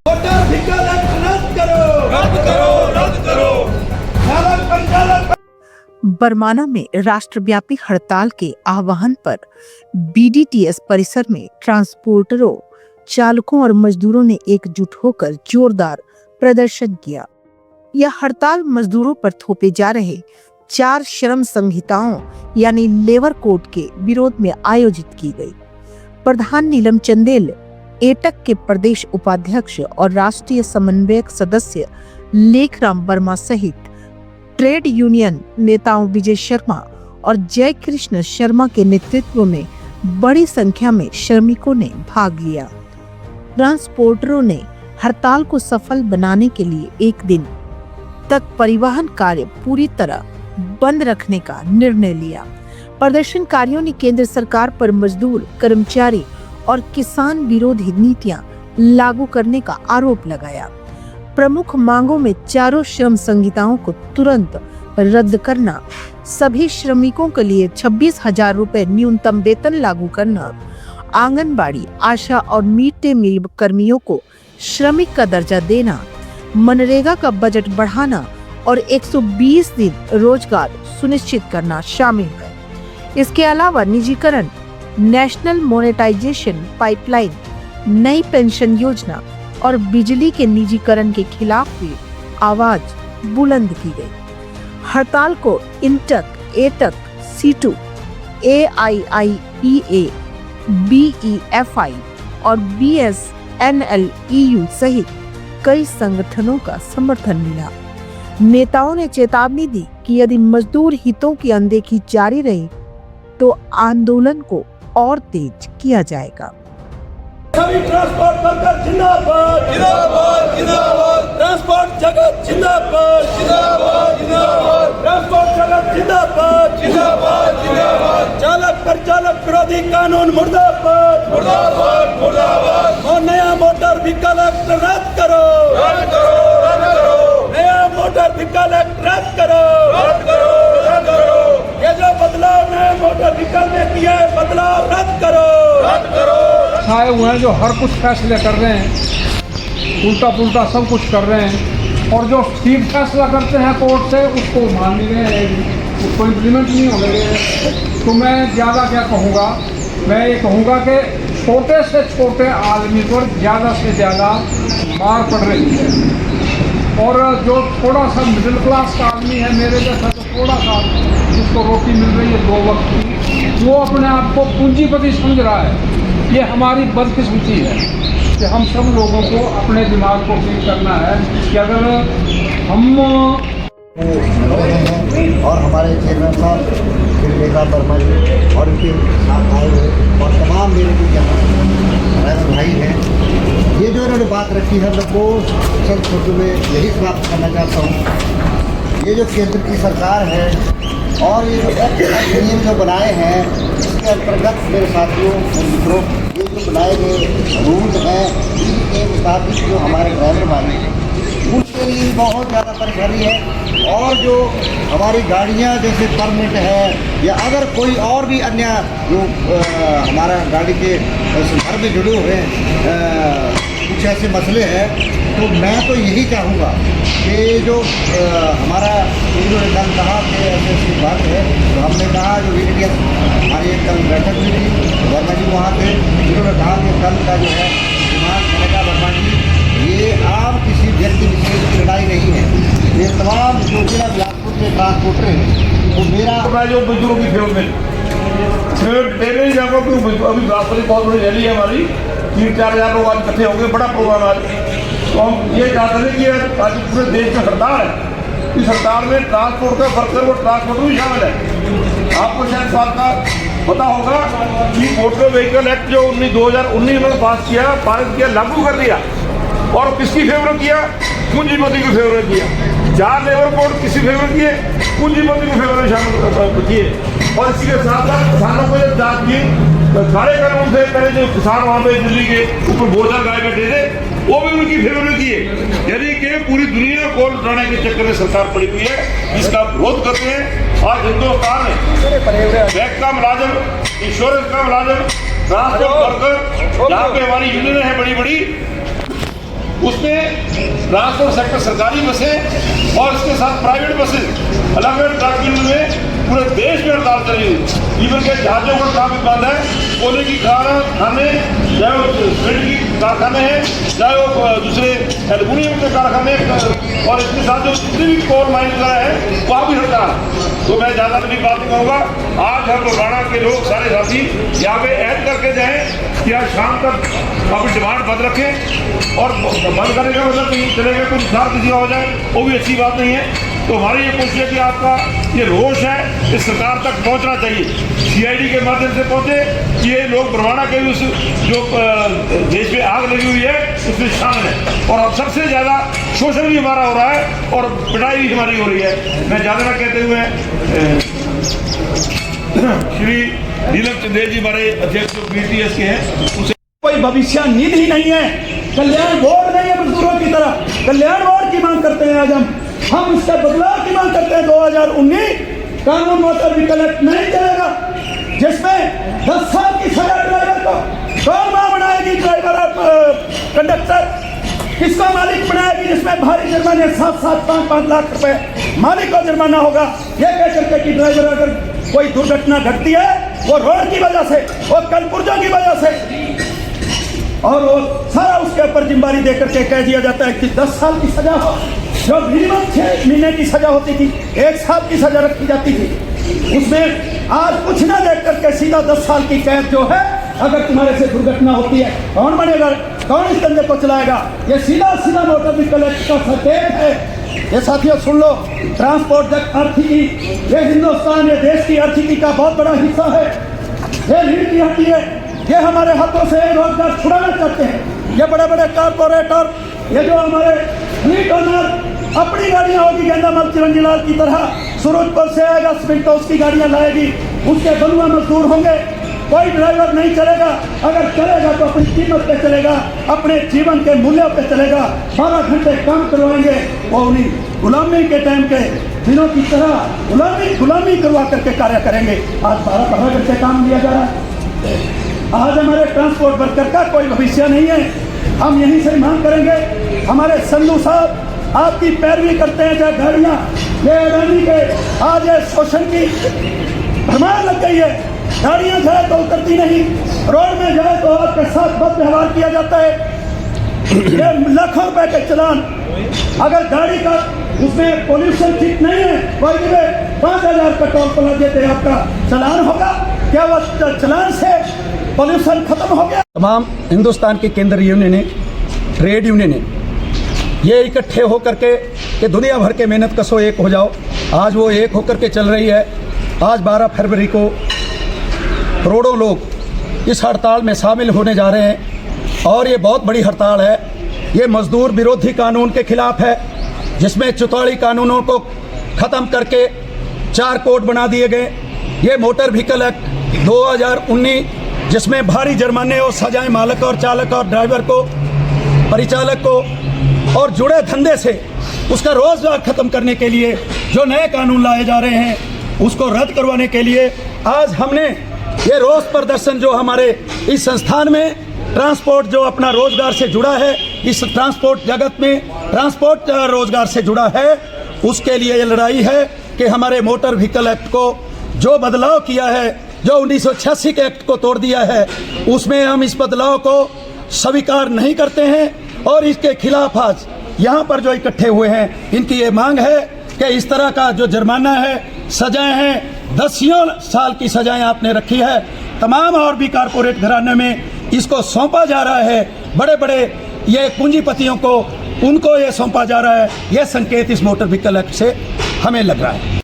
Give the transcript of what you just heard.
Motor vehicle act रद्द करो, रद्द करो, रद्द करो। चालक परिचालक बरमाना में राष्ट्रव्यापी हड़ताल के आह्वान पर बीडीटीएस परिसर में ट्रांसपोर्टरों, चालकों और मजदूरों ने एकजुट होकर जोरदार प्रदर्शन किया। यह हड़ताल मजदूरों पर थोपे जा रहे 4 श्रम संहिताओं यानी लेबर कोड के विरोध में आयोजित की गई। प्रधान नीलम चंदेल, एटक के प्रदेश उपाध्यक्ष और राष्ट्रीय समन्वयक सदस्य लेखराम वर्मा सहित ट्रेड यूनियन नेताओं विजय शर्मा और जय कृष्ण शर्मा के नेतृत्व में बड़ी संख्या में श्रमिकों ने भाग लिया। ट्रांसपोर्टरों ने हड़ताल को सफल बनाने के लिए एक दिन तक परिवहन कार्य पूरी तरह बंद रखने का निर्णय लिया। प्रदर्शनकारियों ने केंद्र सरकार पर मजदूर, कर्मचारी और किसान विरोधी नीतियां लागू करने का आरोप लगाया। प्रमुख मांगों में चारों श्रम संहिताओं को तुरंत रद्द करना, सभी श्रमिकों के लिए 26,000 रुपए न्यूनतम वेतन लागू करना, आंगनबाड़ी, आशा और मिड डे मील कर्मियों को श्रमिक का दर्जा देना, मनरेगा का बजट बढ़ाना और 120 दिन रोजगार सुनिश्चित करना शामिल है। इसके अलावा निजीकरण, नेशनल मोनेटाइजेशन पाइपलाइन, नई पेंशन योजना और बिजली के निजीकरण के खिलाफ भी आवाज बुलंद की गई। हड़ताल को इंटक, एटक, सीटू, AIIEA, BEFI और BSNL-EU सहित कई संगठनों का समर्थन मिला। नेताओं ने चेतावनी दी कि यदि मजदूर हितों की अनदेखी जारी रही तो आंदोलन को और तेज किया जाएगा। सभी ट्रांसपोर्ट वर्कर जिंदाबाद, जिंदाबाद, जिंदाबाद। ट्रांसपोर्ट जगत जिंदाबाद, जिंदाबाद, जिंदाबाद। ट्रांसपोर्ट जगत जिंदाबाद, जिंदाबाद, जिंदाबाद। चालक परिचालक विरोधी कानून मुर्दाबाद, मुर्दाबाद, मुर्दाबाद। और नया मोटर व्हीकल एक्ट रद्द करो, रद्द करो, रद्द करो। नया मोटर व्हीकल एक्ट रद्द करो, रद्द करो, रद्द करो। ये जो बदलाव नए मोटर व्हीकल में किया है, बदलाव रद्द करो, रद्द करो। आए हुए हैं जो हर कुछ फैसले कर रहे हैं, उल्टा पुल्टा सब कुछ कर रहे हैं, और जो ठीक फैसला करते हैं कोर्ट से उसको मान नहीं रहे हैं, उसको इम्प्लीमेंट नहीं हो रहे हैं। तो मैं ज़्यादा क्या कहूँगा, मैं ये कहूँगा कि छोटे से छोटे आदमी पर ज़्यादा से ज़्यादा मार पड़ रही है, और जो थोड़ा सा मिडिल क्लास का आदमी है, मेरे जैसा जो थोड़ा सा जिसको रोटी मिल रही है 2 वक्त की, वो अपने आप को पूंजीपति समझ रहा है। ये हमारी बदकिस्मती है कि हम सब लोगों को अपने दिमाग को ठीक करना है कि अगर हम और हमारे चेयरमैन साहब लेखराम वर्मा जी और उनके साथ आए हुए और तमाम मेरे जो यहाँ भाई हैं, ये जो इन्होंने बात रखी है, मैं वो चंद शब्दों में यही समाप्त करना चाहता हूँ। ये जो केंद्र की सरकार है और ये जो नियम जो बनाए हैं, इसके अंतर्गत मेरे साथियों और मित्रों, ये जो बनाए गए रूल हैं, इनके मुताबिक जो हमारे ड्राइवर भाई हैं उनके लिए बहुत ज़्यादा परेशानी है। और जो हमारी गाड़ियाँ जैसे परमिट है या अगर कोई और भी अन्य जो हमारा गाड़ी के सुधार में जुड़े हुए कुछ ऐसे मसले हैं, तो मैं तो यही चाहूँगा कि जो हमारा उन्होंने कल कहा कि ऐसी बात है, तो हमने कहा जो BDTS हमारी एक कल बैठक हुई थी, वर्मा जी वहाँ थे, उन्होंने कहा कि कल का जो है दिमाग मैंने कहा वर्मा जी, ये आप किसी व्यक्ति विशेष की लड़ाई नहीं है, ये तमाम जो जिला बिलासपुर के ट्रांसपोर्टर हैं, तो मेरा जो मजदूरों की फेवर में देने ही जाऊँगा, क्योंकि अभी बिलासपुर की बहुत बड़ी रैली है हमारी, 3-4 हज़ार लोग आज इकट्ठे होंगे, बड़ा प्रोग्राम आज। तो हम ये चाहते थे कि आज पूरे देश में हड़ताल है, इस हड़ताल में ट्रांसपोर्ट का वर्कर वो ट्रांसपोर्ट भी शामिल है। आपको शायद बात का पता होगा कि मोटर व्हीकल एक्ट जो 2019 में पास किया, पारित किया, लागू कर दिया, और किसकी फेवर किया? पूंजीपति की फेवर किया। 4 लेबर कोड किसी फेवर किए? पूंजीपति की फेवर में शामिल किए। और इसी के साथ साथ किसानों को जब जात की सारे कानून से पहले जो किसान वहाँ पे दिल्ली के ऊपर बोझा गाय बैठे थे, वो भी उनकी फेवर में किए। यानी कि पूरी दुनिया को लुटाने के चक्कर में सरकार पड़ी हुई है, जिसका विरोध करते हैं। आज हिंदुस्तान में बैंक का मुलाजिम, इंश्योरेंस का मुलाजिम, ट्रांसपोर्ट वर्कर, जहाँ पे हमारी यूनियन है बड़ी बड़ी, उसमें ट्रांसपोर्ट सेक्टर सरकारी बसें और इसके साथ प्राइवेट बसें अलग अलग ट्रैफिक में पूरे देश में हड़ताल चली हुई। इवन के जहाजों का ट्रैफिक बंद है, कोयले की कारखाने, चाहे वो सीमेंट की कारखाने हैं, चाहे वो दूसरे एल्युमिनियम के कारखाने, और इसके साथ जो जितनी भी कोल माइन वगैरह है वहाँ भी हड़ताल। तो मैं ज़्यादा लंबी बात नहीं कहूँगा। आज हम लोहाना के लोग सारे साथी यहाँ पे ऐड करके जाएँ कि आज शाम तक अपनी डिमांड बंद रखें, और बंद करने का मतलब कहीं चलेगा कोई नुकसान किसी का हो जाए वो भी अच्छी बात नहीं है। तो हमारी ये कोशिश है कि आपका ये रोष है इस सरकार तक पहुंचना चाहिए, CID के माध्यम से पहुंचे कि ये लोग बरवाना के उस जो देश में आग लगी हुई है उसमें शामिल है, और अब सबसे ज़्यादा शोषण भी हमारा हो रहा है और पिटाई भी हमारी हो रही है। मैं ज़्यादा ना कहते हुए श्री नीलम चंदेल जी हमारे अध्यक्ष BDTS के हैं, उसे कोई भविष्य निधि नहीं है, कल्याण बोर्ड नहीं है मजदूरों की तरह। कल्याण बोर्ड की मांग करते हैं आज हम इससे बदलाव की मांग करते हैं। 2019 कानून मोटर व्हीकल एक्ट नहीं चलेगा जिसमें 10 साल की सजा ड्राइवर को कौन मां बनाएगी, ड्राइवर कंडक्टर किसका मालिक बनाएगी, जिसमें भारी जुर्माने 7-7, 5-5 लाख रुपए मालिक को जुर्माना होगा। ये कह करके कि ड्राइवर अगर कोई दुर्घटना घटती है वो रोड की वजह से, वो कलपुर्जों की वजह से, और वो सारा उसके ऊपर जिम्मेदारी देकर के कह दिया जाता है कि 10 साल की सजा हो, जो मिनिमम 6 महीने की सजा होती थी 1 साल की सजा रखी जाती थी। उसमें आज कुछ ना देख करके सीधा 10 साल की कैद जो है, अगर तुम्हारे से दुर्घटना होती है कौन बनेगा, कौन इस धंधे को चलाएगा। ये सीधा सीधा मोटर व्हीकल एक्ट का संकेत है। ये साथियों सुन लो, ट्रांसपोर्ट आर्थिकी ये हिंदुस्तान, ये देश की आर्थिकी का बहुत बड़ा हिस्सा है। ये लीड की हड्डी है, ये हमारे हाथों से रोजगार छुड़ाना चाहते हैं। ये बड़े बड़े कारपोरेटर, ये जो हमारे फ्लीट ओनर अपनी गाड़ियाँ होगी गेंदामल चिरंजीलाल की तरह, सूरजपुर से आएगा सीमेंट तो उसकी गाड़ियाँ लाएगी, उसके बलुआ मजदूर होंगे, कोई ड्राइवर नहीं चलेगा। अगर चलेगा तो अपनी कीमत पे चलेगा, अपने जीवन के मूल्यों पे चलेगा। 12 घंटे काम करवाएंगे, वो उन्हीं गुलामी के टाइम के दिनों की तरह गुलामी करवा करके कार्य करेंगे। आज 12 घंटे काम दिया जा रहा है। आज हमारे ट्रांसपोर्ट वर्कर का कोई भविष्य नहीं है। हम यहीं से मांग करेंगे, हमारे संधू साहब आपकी पैरवी करते हैं, चाहे गाड़ियाँ ये अडानी के आज ये शोषण की भरमार लग गई है। गाड़ियाँ जाए तो उतरती नहीं, रोड में जाए तो आपके साथ बद व्यवहार किया जाता है। ये लाखों रुपए के चलान, अगर गाड़ी का उसमें पोल्यूशन ठीक नहीं है, कोई 5,000 का टोल प्लाजा देते आपका चलान होगा क्या? वह चलान से पोल्यूशन खत्म हो गया। तमाम हिंदुस्तान की केंद्रीय यूनियनें, ट्रेड यूनियनें ये इकट्ठे होकर के कि दुनिया भर के मेहनत कशो एक हो जाओ, आज वो एक होकर के चल रही है। आज 12 फरवरी को करोड़ों लोग इस हड़ताल में शामिल होने जा रहे हैं, और ये बहुत बड़ी हड़ताल है। ये मजदूर विरोधी कानून के खिलाफ है, जिसमें 44 कानूनों को ख़त्म करके 4 कोड बना दिए गए। ये मोटर व्हीकल एक्ट 2019 जिसमें भारी जुर्माने और सजाएं मालिक और चालक और ड्राइवर को, परिचालक को, और जुड़े धंधे से उसका रोजगार खत्म करने के लिए जो नए कानून लाए जा रहे हैं उसको रद्द करवाने के लिए आज हमने ये रोष प्रदर्शन जो हमारे इस संस्थान में ट्रांसपोर्ट जो अपना रोजगार से जुड़ा है, इस ट्रांसपोर्ट जगत में ट्रांसपोर्ट रोजगार से जुड़ा है, उसके लिए ये लड़ाई है कि हमारे मोटर व्हीकल एक्ट को जो बदलाव किया है, जो 1986 के एक्ट को तोड़ दिया है, उसमें हम इस बदलाव को स्वीकार नहीं करते हैं। और इसके खिलाफ आज यहाँ पर जो इकट्ठे हुए हैं, इनकी ये मांग है कि इस तरह का जो जुर्माना है, सजाएं हैं, 10 साल की सजाएं आपने रखी है, तमाम और भी कारपोरेट घराने में इसको सौंपा जा रहा है। बड़े बड़े ये पूंजीपतियों को, उनको ये सौंपा जा रहा है। यह संकेत इस मोटर व्हीकल एक्ट से हमें लग रहा है।